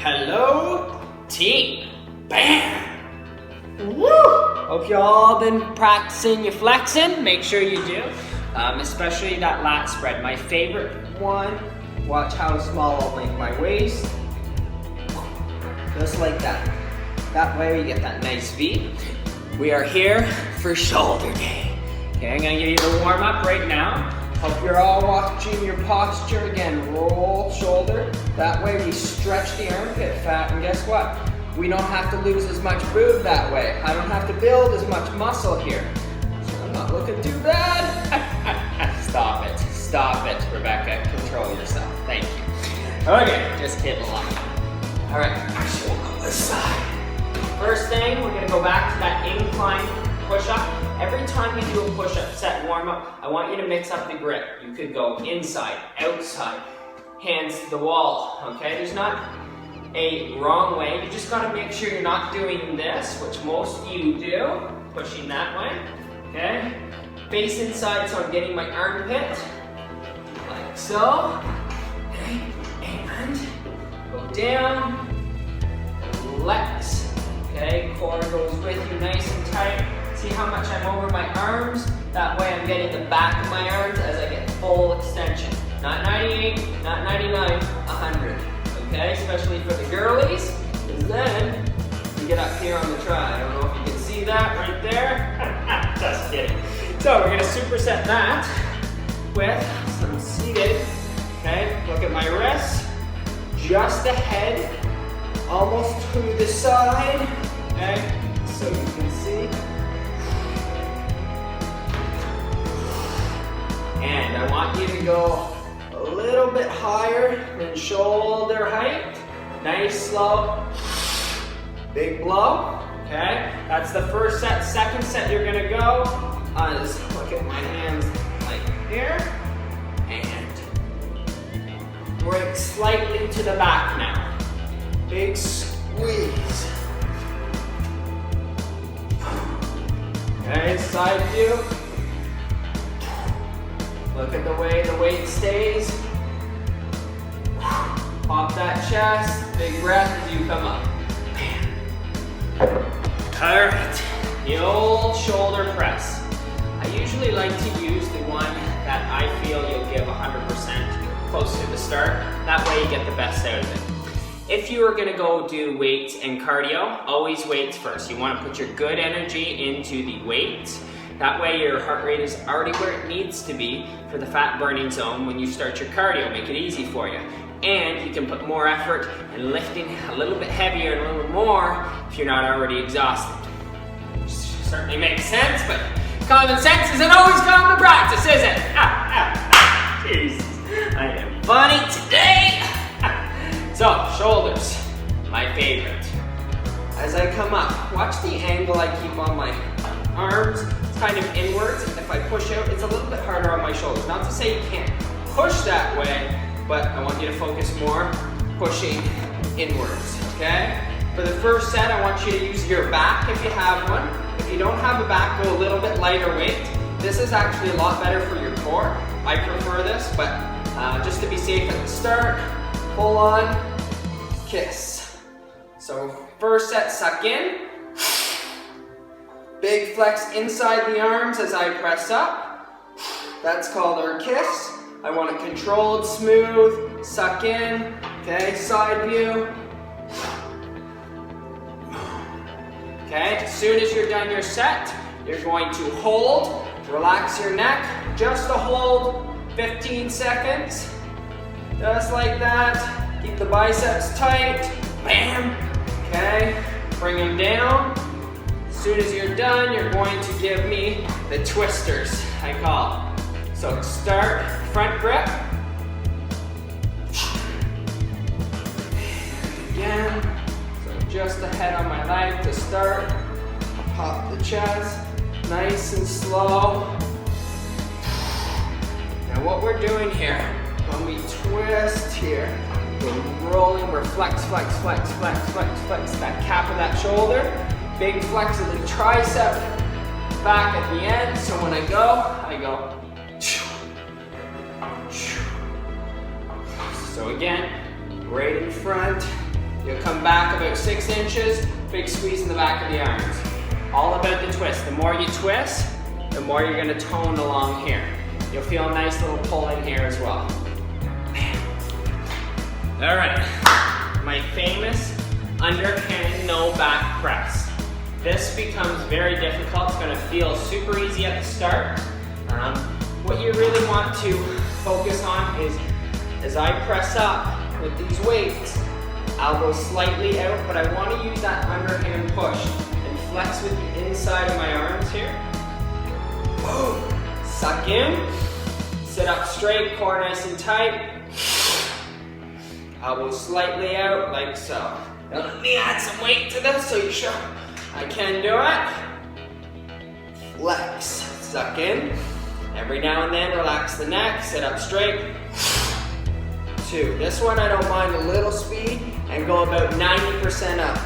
Hello, team. Bam. Woo! Hope y'all been practicing your flexing. Make sure you do, especially that lat spread. My favorite one. Watch how small I'll make my waist. Just like that. That way we get that nice V. We are here for shoulder day. Okay, I'm gonna give you the warm up right now. Hope you're all watching your posture. Again, roll shoulder. That way we stretch the armpit fat, and guess what? We don't have to lose as much boob that way. I don't have to build as much muscle here. So I'm not looking too bad. Stop it, Rebecca. Control yourself. Thank you. Okay, just kidding along. All right, actually we'll go this side. First thing, we're gonna go back to that incline push-up. Every time you do a push-up set warm-up, I want you to mix up the grip. You could go inside, outside, hands to the wall, okay? There's not a wrong way. You just gotta make sure you're not doing this, which most of you do, pushing that way, okay? Face inside, so I'm getting my armpit, like so, okay? And go down, legs, okay? Core goes with you nice and tight. See how much I'm over my arms? That way I'm getting the back of my arms as I get full extension. Not 98, not 99, 100. Okay, especially for the girlies, because then we get up here on the tri. I don't know if you can see that right there. Just kidding. So we're gonna superset that with some seated. Okay, look at my wrists, just ahead, almost to the side. Okay, so you can see. And I want you to go a little bit higher than shoulder height. Nice, slow, big blow, okay? That's the first set. Second set you're gonna go is, look at my hands like here, and break slightly to the back now. Big squeeze. Okay, side view. Look at the way the weight stays. Pop that chest, big breath as you come up. All right, the old shoulder press. I usually like to use the one that I feel you'll give 100% close to the start. That way you get the best out of it. If you are gonna go do weights and cardio, always weights first. You wanna put your good energy into the weights. That way your heart rate is already where it needs to be for the fat burning zone when you start your cardio. Make it easy for you. And you can put more effort in lifting a little bit heavier and a little more if you're not already exhausted. Certainly makes sense, but common sense isn't always common practice, is it? Jesus, I am funny today. So, shoulders, my favorite. As I come up, watch the angle I keep on my arms. Kind of inwards. If I push out, it's a little bit harder on my shoulders. Not to say you can't push that way, but I want you to focus more pushing inwards, okay? For the first set, I want you to use your back if you have one. If you don't have a back, go a little bit lighter weight. This is actually a lot better for your core. I prefer this, but just to be safe at the start, pull on, kiss. So first set, suck in. Big flex inside the arms as I press up. That's called our kiss. I want it controlled, smooth, suck in. Okay, side view. Okay, as soon as you're done your set, you're going to hold, relax your neck, just a hold, 15 seconds. Just like that. Keep the biceps tight. Bam. Okay, bring them down. As soon as you're done, you're going to give me the twisters, I call it. So start, front grip. Again, so just ahead on my leg to start. Pop the chest, nice and slow. Now what we're doing here, when we twist here, we're rolling, we're flex, flex, flex, flex, flex, flex, that cap of that shoulder. Big flex of the tricep back at the end. So when I go. So again, right in front, You'll come back about 6 inches, big squeeze in the back of the arms. All about the twist. The more you twist, the more you're gonna tone along here. You'll feel a nice little pull in here as well. All right, my famous underhand no back press. This becomes very difficult. It's gonna feel super easy at the start. What you really want to focus on is, as I press up with these weights, I'll go slightly out, but I want to use that underhand push and flex with the inside of my arms here. Boom. Suck in, sit up straight, core nice and tight. Elbow slightly out, like so. Now let me add some weight to this so you're sure I can do it. Flex, suck in. Every now and then, relax the neck, sit up straight. 2. This one, I don't mind a little speed and go about 90% up.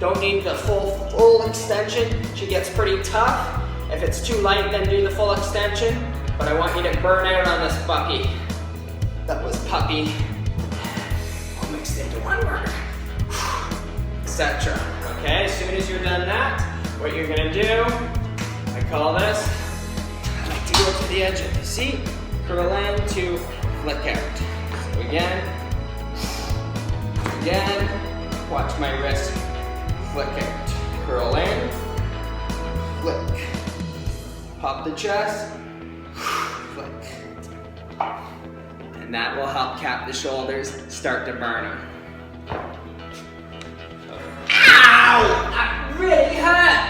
Don't need the full extension. She gets pretty tough. If it's too light, then do the full extension. But I want you to burn out on this puppy. That was puppy. All mixed into one word. Etc. Okay, as soon as you're done that, what you're gonna do, I call this, I like to go to the edge of the seat, curl in to flick out. So again, watch my wrist flick out. Curl in, flick. Pop the chest, flick. And that will help cap the shoulders start to burn them. Ow! That really hurt!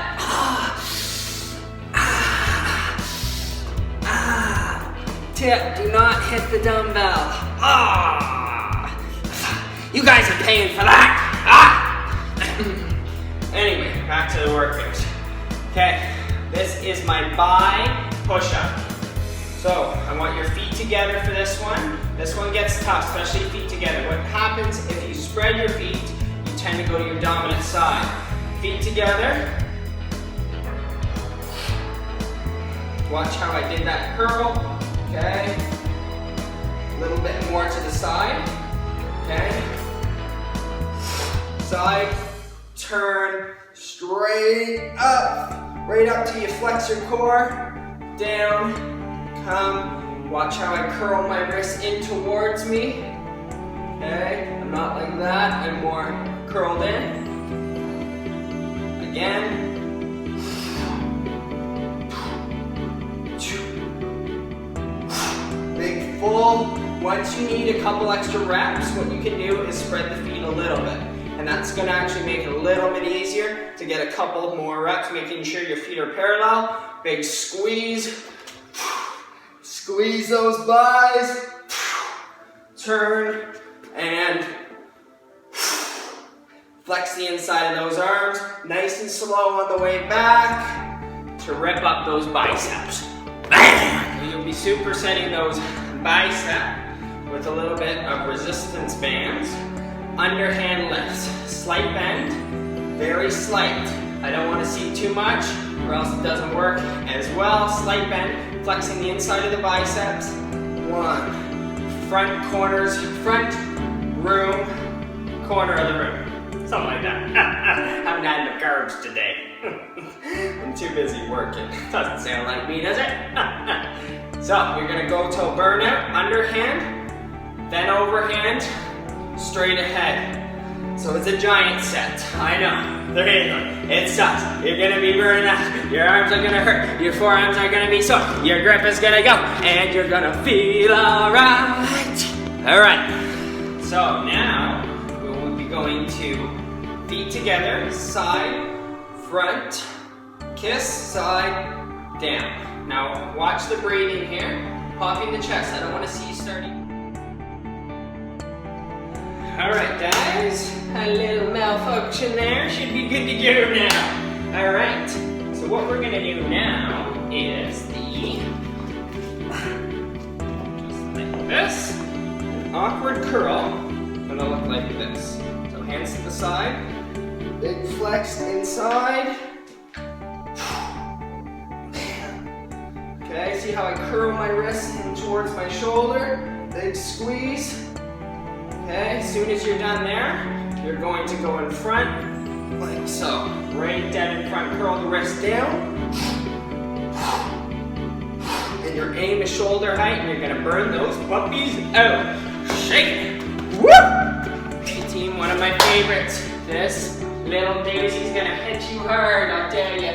Tip, do not hit the dumbbell. You guys are paying for that. Anyway, back to the workout. Okay, this is my bi push-up. So, I want your feet together for this one. This one gets tough, especially feet together. What happens if you spread your feet, you tend to go to your dominant side. Feet together. Watch how I did that curl. Okay, a little bit more to the side, okay, side, turn, straight up, right up till you flex your core, down, come, watch how I curl my wrist in towards me, okay, I'm not like that, I'm more curled in, again, full. Once you need a couple extra reps, what you can do is spread the feet a little bit. And that's gonna actually make it a little bit easier to get a couple more reps, making sure your feet are parallel. Big squeeze. Squeeze those buys. Turn and flex the inside of those arms. Nice and slow on the way back to rip up those biceps. Bam! You'll be supersetting those bicep with a little bit of resistance bands. Underhand lifts, slight bend, very slight. I don't want to see too much or else it doesn't work as well. Slight bend, flexing the inside of the biceps. 1, front corners, front room, corner of the room. Something like that. Haven't had the carbs today. I'm too busy working. Doesn't sound like me, does it? So, you're gonna go to a burnout, underhand, then overhand, straight ahead. So it's a giant set, I know. There you go, it sucks. You're gonna be burning out, your arms are gonna hurt, your forearms are gonna be sore, your grip is gonna go, and you're gonna feel alright. Alright, so now, we will be going to feet together, side, front, kiss, side, down. Now watch the breathing here, popping the chest. I don't want to see you starting. All right, guys, a little malfunction there. Should be good to go now. All right, so what we're gonna do now is just like this, an awkward curl, gonna look like this. So hands to the side, big flex inside. Okay, see how I curl my wrist in towards my shoulder? Big squeeze. Okay, as soon as you're done there, you're going to go in front, like so. Right dead in front, curl the wrist down. And your aim is shoulder height, and you're gonna burn those puppies out. Shake it. Woo! Okay, team, one of my favorites. This little daisy's gonna hit you hard, I'll tell you.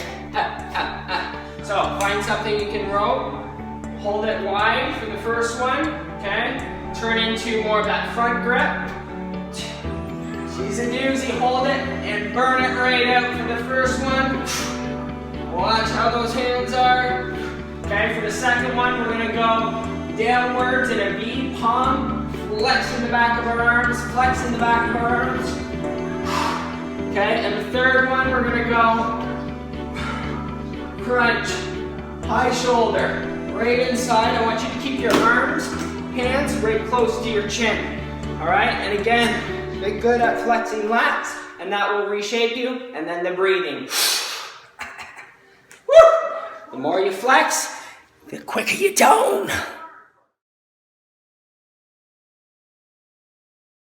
So, find something you can row. Hold it wide for the first one, okay? Turn into more of that front grip. She's a doozy, hold it and burn it right out for the first one. Watch how those hands are. Okay, for the second one, we're gonna go downwards in a V, palm, flex in the back of our arms, flex in the back of our arms. Okay, and the third one, we're gonna go crunch, high shoulder, right inside. I want you to keep your arms, hands right close to your chin. All right, and again, get good at flexing lats, and that will reshape you, and then the breathing. Woo! The more you flex, the quicker you down.